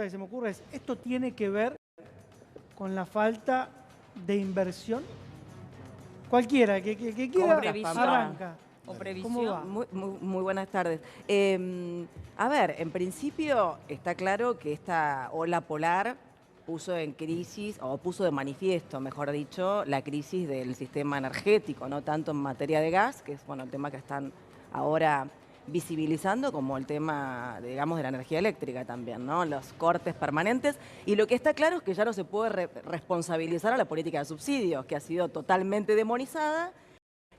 pregunta que se me ocurre es, ¿esto tiene que ver con la falta de inversión? Cualquiera, que quiera, arranca. O previsión. ¿Cómo va? Muy buenas tardes. A ver, en principio está claro que esta ola polar puso en crisis, o puso de manifiesto, mejor dicho, la crisis del sistema energético, no tanto en materia de gas, que es bueno, el tema que están ahora visibilizando, como el tema, digamos, de la energía eléctrica también, ¿no? Los cortes permanentes. Y lo que está claro es que ya no se puede responsabilizar a la política de subsidios, que ha sido totalmente demonizada,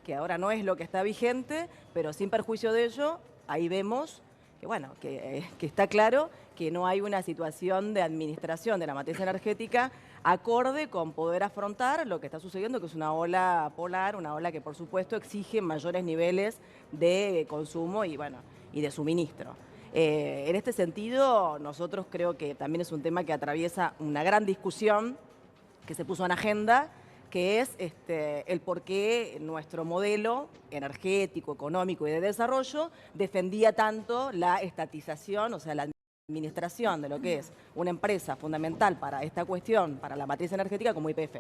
que ahora no es lo que está vigente, pero sin perjuicio de ello, ahí vemos que, bueno, que está claro que no hay una situación de administración de la matriz energética acorde con poder afrontar lo que está sucediendo, que es una ola polar, una ola que por supuesto exige mayores niveles de consumo y, bueno, y de suministro. En este sentido, nosotros creo que también es un tema que atraviesa una gran discusión que se puso en agenda, que es el por qué nuestro modelo energético, económico y de desarrollo defendía tanto la estatización, o sea, la administración de lo que es una empresa fundamental para esta cuestión, para la matriz energética como YPF,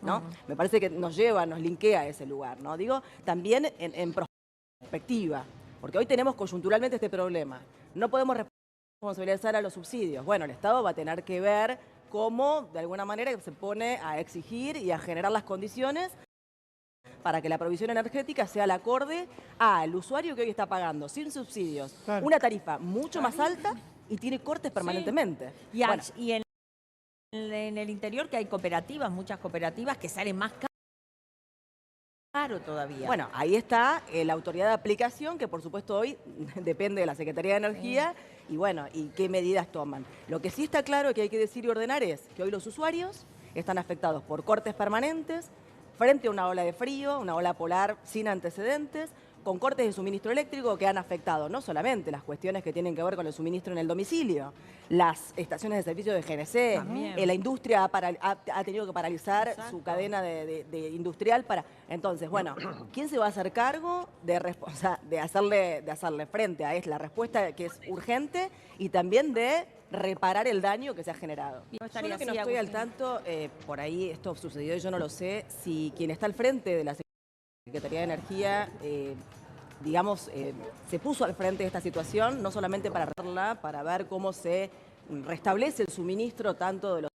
¿no? Me parece que nos lleva, nos linkea a ese lugar, ¿no? Digo, también en perspectiva, porque hoy tenemos coyunturalmente este problema. No podemos responsabilizar a los subsidios. Bueno, el Estado va a tener que ver cómo, de alguna manera, se pone a exigir y a generar las condiciones para que la provisión energética sea el acorde al usuario que hoy está pagando, sin subsidios, Claro, una tarifa mucho más alta y tiene cortes permanentemente. Y, Bueno, y en el interior que hay cooperativas, muchas cooperativas que salen más caro todavía. bueno, ahí está la autoridad de aplicación, que por supuesto hoy depende de la Secretaría de Energía, y bueno, y qué medidas toman. Lo que sí está claro que hay que decir y ordenar es que hoy los usuarios están afectados por cortes permanentes, frente a una ola de frío, una ola polar sin antecedentes, con cortes de suministro eléctrico que han afectado no solamente las cuestiones que tienen que ver con el suministro en el domicilio, las estaciones de servicio de GNC, la industria ha tenido que paralizar su cadena de industrial para... Entonces, bueno, ¿quién se va a hacer cargo de hacerle frente a la respuesta que es urgente y también de reparar el daño que se ha generado? Yo lo que no estoy al tanto, por ahí esto sucedió y yo no lo sé, si quien está al frente de la Secretaría de Energía, digamos, se puso al frente de esta situación, no solamente para arreglarla, para ver cómo se restablece el suministro tanto de los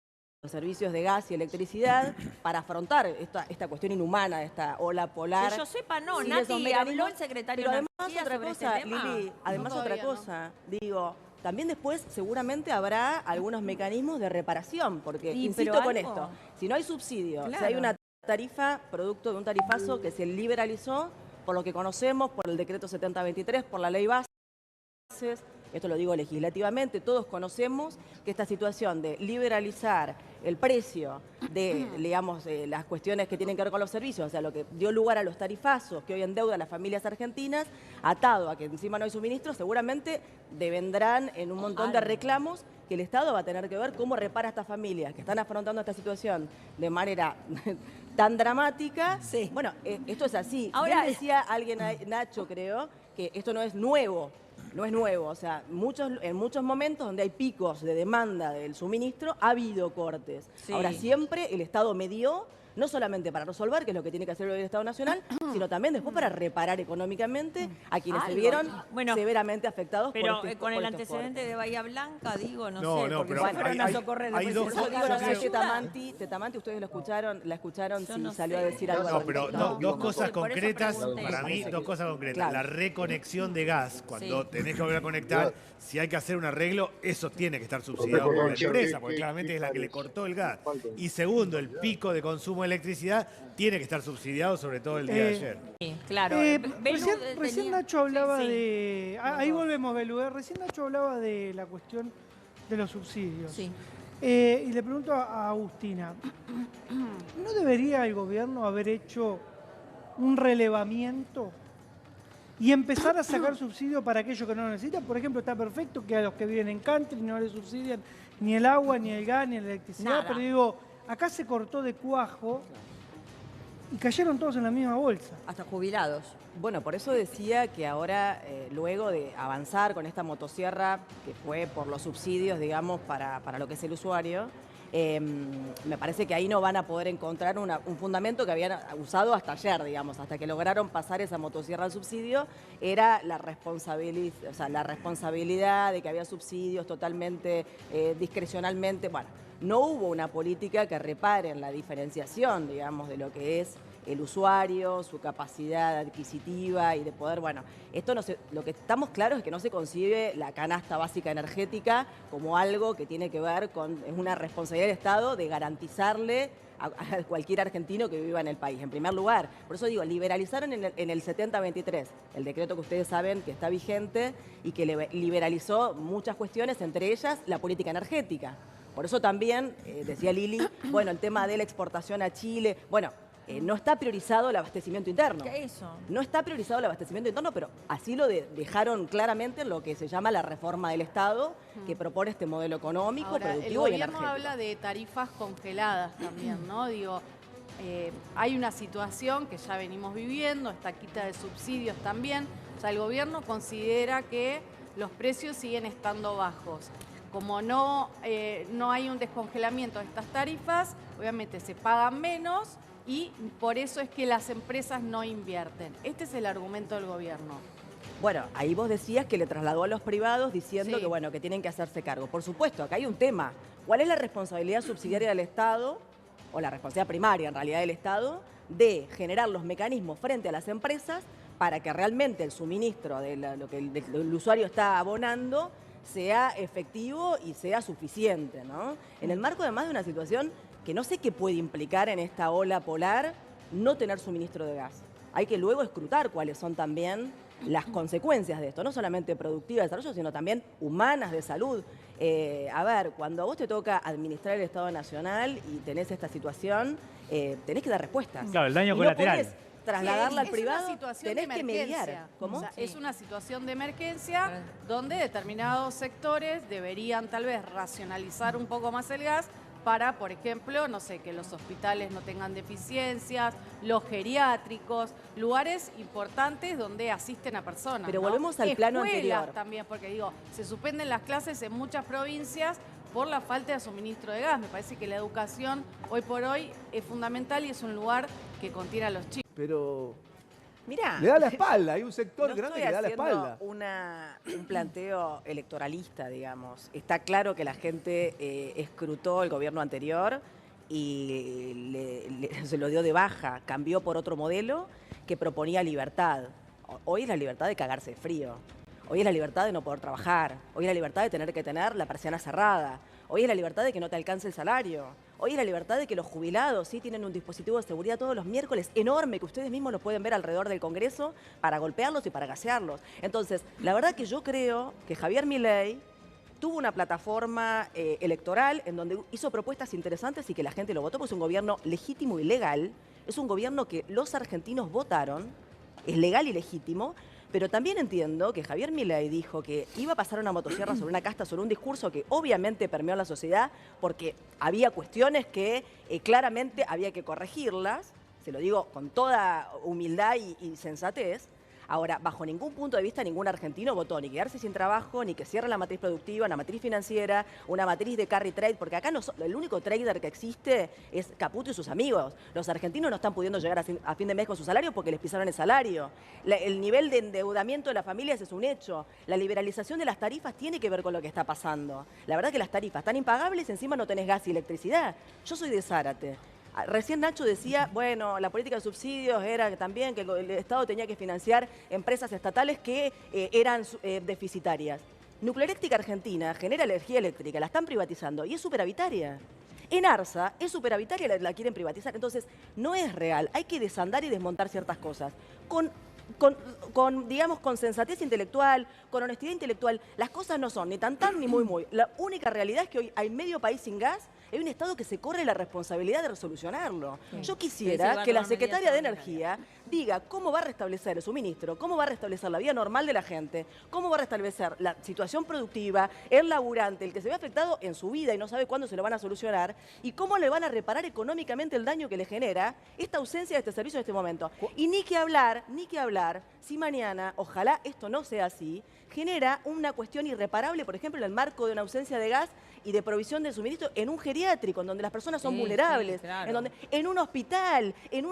servicios de gas y electricidad, para afrontar esta cuestión inhumana de esta ola polar. Que yo sepa, no, sin Nati, habló el secretario de de Energía sobre Lili, además otra cosa, digo... También después seguramente habrá algunos mecanismos de reparación, porque, insisto con esto, si no hay subsidio, si hay una tarifa, producto de un tarifazo que se liberalizó, por lo que conocemos, por el decreto 7023, por la ley bases, esto lo digo legislativamente, todos conocemos que esta situación de liberalizar el precio de, digamos, las cuestiones que tienen que ver con los servicios, o sea, lo que dio lugar a los tarifazos que hoy endeudan a las familias argentinas, atado a que encima no hay suministro, seguramente devendrán en un montón de reclamos que el Estado va a tener que ver cómo repara a estas familias que están afrontando esta situación de manera tan dramática. Sí. Bueno, esto es así. Ahora, bien decía alguien, Nacho creo, que esto no es nuevo. No es nuevo, o sea, en muchos momentos donde hay picos de demanda del suministro, ha habido cortes. Sí. Ahora, siempre el Estado medió, no solamente para resolver, que es lo que tiene que hacer hoy el Estado Nacional, sino también después para reparar económicamente a quienes se vieron severamente afectados pero por con el estos antecedente cortes. de Bahía Blanca, digo, no sé, No, porque pero fueron a socorrer hay después. dos Por eso cosas, digo, yo ¿nos creo. Tetamanti, ustedes la escucharon Yo si no salió sé. a decir algo. No, pero dos cosas por eso concretas, pregunté. para mí, dos cosas concretas. Claro. La reconexión de gas, cuando Sí. tenés que volver a conectar, si hay que hacer un arreglo, eso tiene que estar subsidiado por la empresa, porque claramente es la que le cortó el gas. Y segundo, el pico de consumo de electricidad tiene que estar subsidiado, sobre todo el día de ayer. Sí, claro. Recién Nacho hablaba de... Ahí volvemos, Belú. Recién Nacho hablaba de la cuestión de los subsidios. Sí. Y le pregunto a Agustina, ¿no debería el gobierno haber hecho un relevamiento y empezar a sacar subsidios para aquellos que no lo necesitan? Por ejemplo, está perfecto que a los que viven en country no les subsidian ni el agua, ni el gas, ni la electricidad, Nada. pero digo, acá se cortó de cuajo y cayeron todos en la misma bolsa. Hasta jubilados. Bueno, por eso decía que ahora, luego de avanzar con esta motosierra, que fue por los subsidios, digamos, para lo que es el usuario, me parece que ahí no van a poder encontrar un fundamento que habían usado hasta ayer, digamos, hasta que lograron pasar esa motosierra al subsidio, era la responsabilidad de que había subsidios totalmente discrecionalmente. Bueno, no hubo una política que repare en la diferenciación, digamos, de lo que es el usuario, su capacidad adquisitiva y de poder, bueno, esto no se, lo que estamos claros es que no se concibe la canasta básica energética como algo que tiene que ver con una responsabilidad del Estado de garantizarle a cualquier argentino que viva en el país, en primer lugar. Por eso digo, liberalizaron en el 7023, el decreto que ustedes saben que está vigente y que liberalizó muchas cuestiones, entre ellas la política energética. Por eso también, decía Lili, bueno, el tema de la exportación a Chile, bueno, no está priorizado el abastecimiento interno. ¿Qué es eso? No está priorizado el abastecimiento interno, pero así lo dejaron claramente en lo que se llama la reforma del Estado, que propone este modelo económico, Ahora, productivo y el energético. gobierno habla de tarifas congeladas también, ¿no? Digo, hay una situación que ya venimos viviendo, esta quita de subsidios también. O sea, el gobierno considera que los precios siguen estando bajos. Como no hay un descongelamiento de estas tarifas, obviamente se pagan menos y por eso es que las empresas no invierten. Este es el argumento del gobierno. Bueno, ahí vos decías que le trasladó a los privados diciendo Sí. que, bueno, que tienen que hacerse cargo. Por supuesto, acá hay un tema. ¿Cuál es la responsabilidad subsidiaria del Estado, o la responsabilidad primaria en realidad del Estado, de generar los mecanismos frente a las empresas para que realmente el suministro de lo que el usuario está abonando sea efectivo y sea suficiente, ¿no? En el marco además de una situación que no sé qué puede implicar en esta ola polar no tener suministro de gas. Hay que luego escrutar cuáles son también las consecuencias de esto, no solamente productivas de desarrollo, sino también humanas de salud. A ver, cuando a vos te toca administrar el Estado Nacional y tenés esta situación, tenés que dar respuestas. Claro, el daño Y colateral. No podés trasladarla al Es privado, una situación tenés de que mediar. emergencia. ¿Cómo? O sea, Sí. es una situación de emergencia donde determinados sectores deberían tal vez racionalizar un poco más el gas para, por ejemplo, no sé, que los hospitales no tengan deficiencias, los geriátricos, lugares importantes donde asisten a personas. Pero ¿no? volvemos al plano Escuelas anterior. también, porque digo, se suspenden las clases en muchas provincias por la falta de suministro de gas. Me parece que la educación hoy por hoy es fundamental y es un lugar que contiene a los chicos. Pero Mirá, le da la espalda, hay un sector no grande estoy que le da la haciendo espalda. un planteo electoralista, digamos. Está claro que la gente escrutó el gobierno anterior y se lo dio de baja, cambió por otro modelo que proponía libertad. Hoy es la libertad de cagarse de frío. Hoy es la libertad de no poder trabajar. Hoy es la libertad de tener que tener la persiana cerrada. Hoy es la libertad de que no te alcance el salario. Hoy es la libertad de que los jubilados sí tienen un dispositivo de seguridad todos los miércoles enorme que ustedes mismos lo pueden ver alrededor del Congreso para golpearlos y para gasearlos. Entonces, la verdad que yo creo que Javier Milei tuvo una plataforma electoral en donde hizo propuestas interesantes y que la gente lo votó, porque es un gobierno legítimo y legal. Es un gobierno que los argentinos votaron, es legal y legítimo. Pero también entiendo que Javier Milei dijo que iba a pasar una motosierra sobre una casta, sobre un discurso que obviamente permeó la sociedad, porque había cuestiones que claramente había que corregirlas, se lo digo con toda humildad y sensatez. Ahora, bajo ningún punto de vista, ningún argentino votó ni quedarse sin trabajo, ni que cierre la matriz productiva, una matriz financiera, una matriz de carry trade, porque acá no, el único trader que existe es Caputo y sus amigos. Los argentinos no están pudiendo llegar a fin de mes con su salario porque les pisaron el salario. El nivel de endeudamiento de las familias es un hecho. La liberalización de las tarifas tiene que ver con lo que está pasando. La verdad que las tarifas están impagables, encima no tenés gas y electricidad. Yo soy de Zárate. Recién Nacho decía, bueno, la política de subsidios era también que el Estado tenía que financiar empresas estatales que eran deficitarias. Nuclearéctrica Argentina genera energía eléctrica, la están privatizando y es superavitaria. En Arsa es superavitaria, la quieren privatizar. Entonces, no es real. Hay que desandar y desmontar ciertas cosas. Digamos, con sensatez intelectual, con honestidad intelectual, las cosas no son ni tan ni muy. La única realidad es que hoy hay medio país sin gas, hay un Estado que se corre la responsabilidad de resolucionarlo. Yo quisiera que la secretaria de Energía diga cómo va a restablecer el suministro, cómo va a restablecer la vida normal de la gente, cómo va a restablecer la situación productiva, el laburante, el que se ve afectado en su vida y no sabe cuándo se lo van a solucionar, y cómo le van a reparar económicamente el daño que le genera esta ausencia de este servicio en este momento. Y ni que hablar, si mañana, ojalá esto no sea así, genera una cuestión irreparable, por ejemplo, en el marco de una ausencia de gas y de provisión de suministro en un geriátrico, en donde las personas son vulnerables, claro. en un hospital, en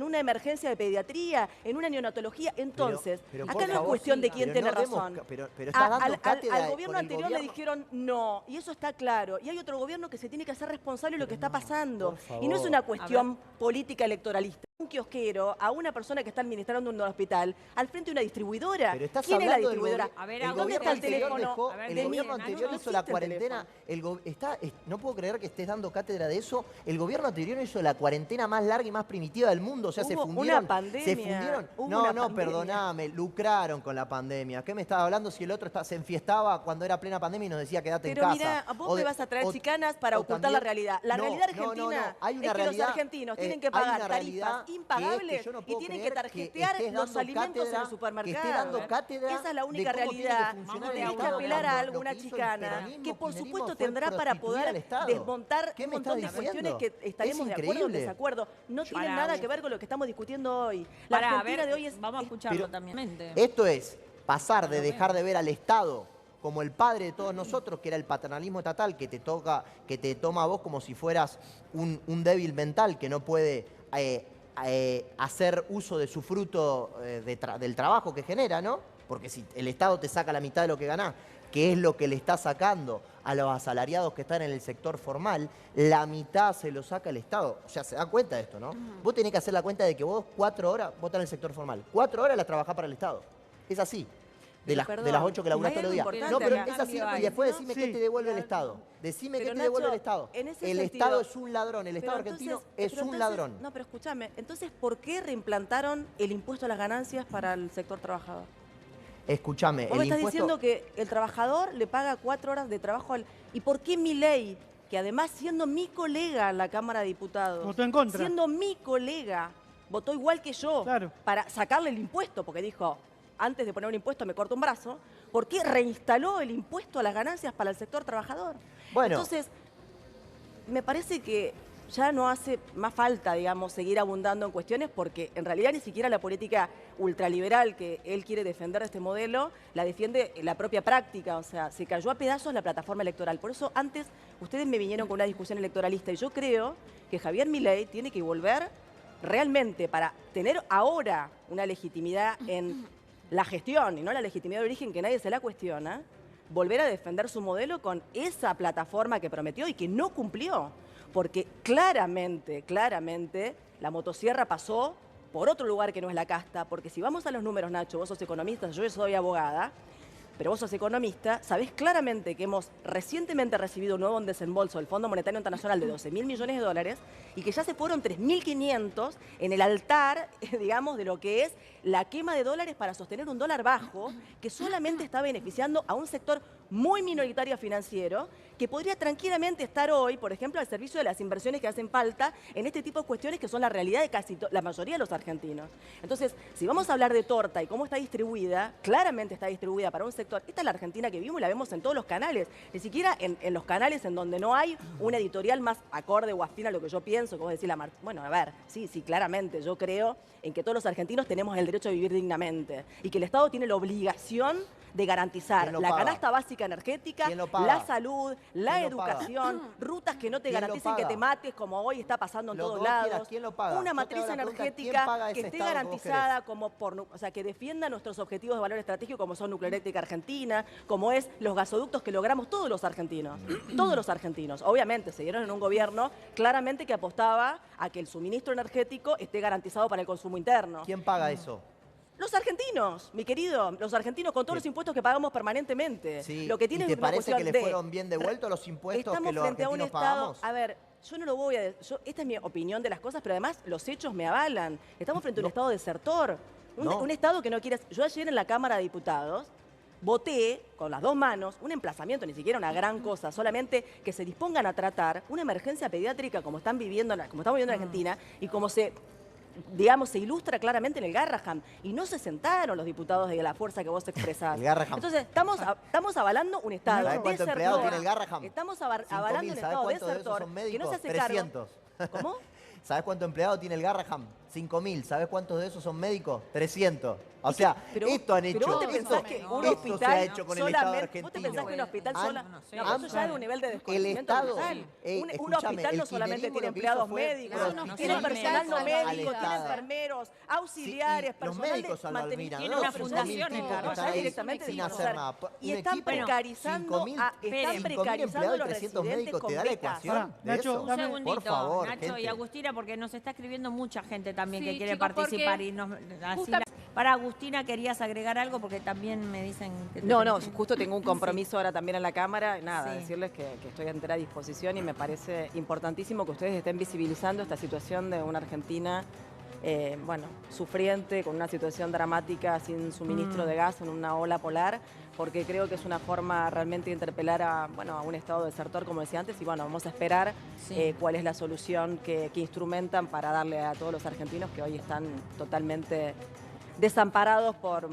una emergencia de pediatría, en una neonatología. Entonces, pero acá por no es favor, cuestión de Silvia, quién pero tiene no demos razón. pero estás dando Al cátedra gobierno con el anterior le gobierno. dijeron no, y eso está claro. Y hay otro gobierno que se tiene que hacer responsable de lo que está pasando. por favor. Y no es una cuestión política electoralista. Un kiosquero, a una persona que está administrando un hospital, al frente de una distribuidora. Pero estás ¿Quién es la hablando del distribuidora? A ver, el ¿dónde gobierno está el anterior teléfono? dejó- A ver, el de gobierno mí, anterior no hizo la existe el cuarentena. No puedo creer que estés dando cátedra de eso. El gobierno anterior hizo la cuarentena más larga y más primitiva del mundo. O sea, se Hubo fundieron. una pandemia, Se fundieron. hubo No, una no, pandemia. perdoname. Lucraron con la pandemia. ¿Qué me estás hablando si el otro se enfiestaba cuando era plena pandemia y nos decía quédate Pero en casa? mira, vos O me de- vas a traer o- chicanas para o ocultar la también- realidad. La No, realidad no, no, argentina no. Hay una es que realidad, los argentinos tienen que hay pagar una tarifas realidad que es impagables que yo no y puedo tienen que creer tarjetear estés los dando alimentos en cátedra, el supermercado. que estés dando cátedra Esa es la de única cómo tiene que realidad. funcionar el Tenés que Estado, apelar a cuando alguna lo que hizo el chicana peronismo, que por kirchnerismo supuesto fue tendrá para prostituir poder al Estado. desmontar ¿Qué un me montón de estás cuestiones diciendo? que estaremos Es de acuerdo o en increíble. desacuerdo. No tienen Pará, nada que ver con lo que estamos discutiendo hoy. La Pará, a Argentina ver, de hoy es... vamos a escucharlo Pero- también. Esto es pasar de dejar de ver al Estado como el padre de todos nosotros, que era el paternalismo estatal, que te toma a vos como si fueras un débil mental que no puede hacer uso de su fruto del trabajo que genera, ¿no? Porque si el Estado te saca la mitad de lo que ganás, que es lo que le está sacando a los asalariados que están en el sector formal, la mitad se lo saca el Estado. O sea, se da cuenta de esto, ¿no? Vos tenés que hacer la cuenta de que vos 4 horas, vos estás en el sector formal, 4 horas las trabajás para el Estado. Es así. De Pero las, perdón, de las 8 que laburás hay todos los algo días. importante No, pero acá. es así. Cambio Y después hay, decime ¿no? qué Sí. te devuelve el Estado. Decime Pero, qué te devuelve el Nacho, Estado. en ese El sentido- Estado es un ladrón. El Pero Estado argentino entonces- es pero un entonces- ladrón. No, pero escúchame. Entonces, ¿por qué reimplantaron el impuesto a las ganancias para el sector trabajador? Escúchame, Vos me el estás impuesto... diciendo que el trabajador le paga 4 horas de trabajo al... ¿Y por qué mi ley, que además siendo mi colega en la Cámara de Diputados... Votó en contra. Siendo mi colega, votó igual que yo Claro. para sacarle el impuesto, porque dijo, antes de poner un impuesto me corto un brazo, ¿por qué reinstaló el impuesto a las ganancias para el sector trabajador? Bueno. Entonces, me parece que ya no hace más falta, digamos, seguir abundando en cuestiones porque en realidad ni siquiera la política ultraliberal que él quiere defender de este modelo la defiende la propia práctica, o sea, se cayó a pedazos la plataforma electoral. Por eso antes ustedes me vinieron con una discusión electoralista y yo creo que Javier Milei tiene que volver realmente para tener ahora una legitimidad en la gestión y no la legitimidad de origen que nadie se la cuestiona, volver a defender su modelo con esa plataforma que prometió y que no cumplió. Porque claramente, la motosierra pasó por otro lugar que no es la casta, porque si vamos a los números, Nacho, vos sos economista, yo soy abogada, pero vos sos economista, sabés claramente que hemos recientemente recibido un nuevo desembolso del Fondo Monetario Internacional de 12.000 millones de dólares y que ya se fueron 3.500 en el altar, digamos, de lo que es la quema de dólares para sostener un dólar bajo que solamente está beneficiando a un sector muy minoritario financiero que podría tranquilamente estar hoy, por ejemplo, al servicio de las inversiones que hacen falta en este tipo de cuestiones que son la realidad de casi la mayoría de los argentinos. Entonces, si vamos a hablar de torta y cómo está distribuida, claramente está distribuida para un sector. Esta es la Argentina que vivimos y la vemos en todos los canales, ni siquiera en los canales en donde no hay una editorial más acorde o afín a lo que yo pienso, como decir bueno, a ver, sí, claramente, yo creo en que todos los argentinos tenemos el derecho a vivir dignamente y que el Estado tiene la obligación de garantizar ¿Quién lo la paga? canasta básica energética, ¿Quién lo paga? la salud, la ¿Quién lo paga? educación, rutas que no te ¿Quién lo garanticen que paga? te mates como hoy está pasando en Lo todos que vos lados. quieras, ¿quién lo paga? Una Yo te matriz hago la pregunta, ¿quién energética paga que ese esté Estado que vos garantizada o sea, que defienda nuestros objetivos de valor estratégico como son Nuclear Eléctrica Argentina, como es los gasoductos que logramos todos los argentinos. Todos los argentinos. Obviamente, se dieron en un gobierno claramente que apostaba a que el suministro energético esté garantizado para el consumo interno. ¿Quién paga eso? Los argentinos, mi querido, los argentinos con todos los impuestos que pagamos permanentemente. Sí. Lo que tienen ¿Y te es una parece cuestión que le de- fueron bien devueltos los impuestos Estamos que los frente a un argentinos Estado, pagamos? a ver, yo no lo voy a esta es mi opinión de las cosas, pero además los hechos me avalan. Estamos frente a un No. Estado desertor, No. un Estado que no quiere... Yo ayer en la Cámara de Diputados voté con las dos manos un emplazamiento, ni siquiera una gran cosa, solamente que se dispongan a tratar una emergencia pediátrica como estamos viviendo en Argentina y como se digamos, se ilustra claramente en el Garrahan. Y no se sentaron los diputados de la fuerza que vos expresás. El Garrahan. Entonces, estamos avalando un Estado ¿Sabés cuánto desertor. empleado tiene el Garrahan? Estamos 5.000. avalando un ¿Sabés Estado cuántos de esos desertor son que médicos? no se hace cargo. 300. ¿Cómo? ¿Sabés cuánto empleado tiene el Garrahan? 5.000. ¿Sabés cuántos de esos son médicos? 300. O sea, Pero- esto han pero hecho. vos te pensás que un esto hospital se ha hecho con el Estado solamente- ¿Vos te argentino. pensás que un hospital Han- sola? No, pero eso ya es un nivel de El desconocimiento Estado, total. Un escúchame, hospital no el solamente kirchnerismo tiene lo que hizo empleados fue médicos, prostituir tiene personal no al médico, tiene Estado. enfermeros, auxiliares, Sí, y los personal médicos de a la Almira, mantenimiento. ¿no? una pero son fundación, tipos claro, que están ya ahí directamente sin sin hacer hacer. nada. Y Un están equipo, precarizando 5.000 están precarizando empleados a y los 300 residentes médicos. con ¿Te da la becas. ecuación Ahora, de Nacho, eso? Un dame- segundito, Por favor, Nacho gente. y Agustina, porque nos está escribiendo mucha gente también Sí, que quiere chicos, participar porque y nos así para Agustina querías agregar algo porque también me dicen que No, justo tengo un compromiso ahora también en la Cámara. Nada, Sí. decirles que estoy a entera disposición y me parece importantísimo que ustedes estén visibilizando esta situación de una Argentina, sufriente, con una situación dramática, sin suministro de gas, en una ola polar, porque creo que es una forma realmente de interpelar a un Estado desertor, como decía antes, y vamos a esperar Sí. cuál es la solución que instrumentan para darle a todos los argentinos que hoy están totalmente desamparados por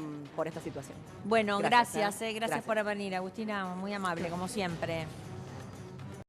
esta situación. Bueno, Gracias, gracias, gracias Gracias. por venir, Agustina, muy amable, como siempre.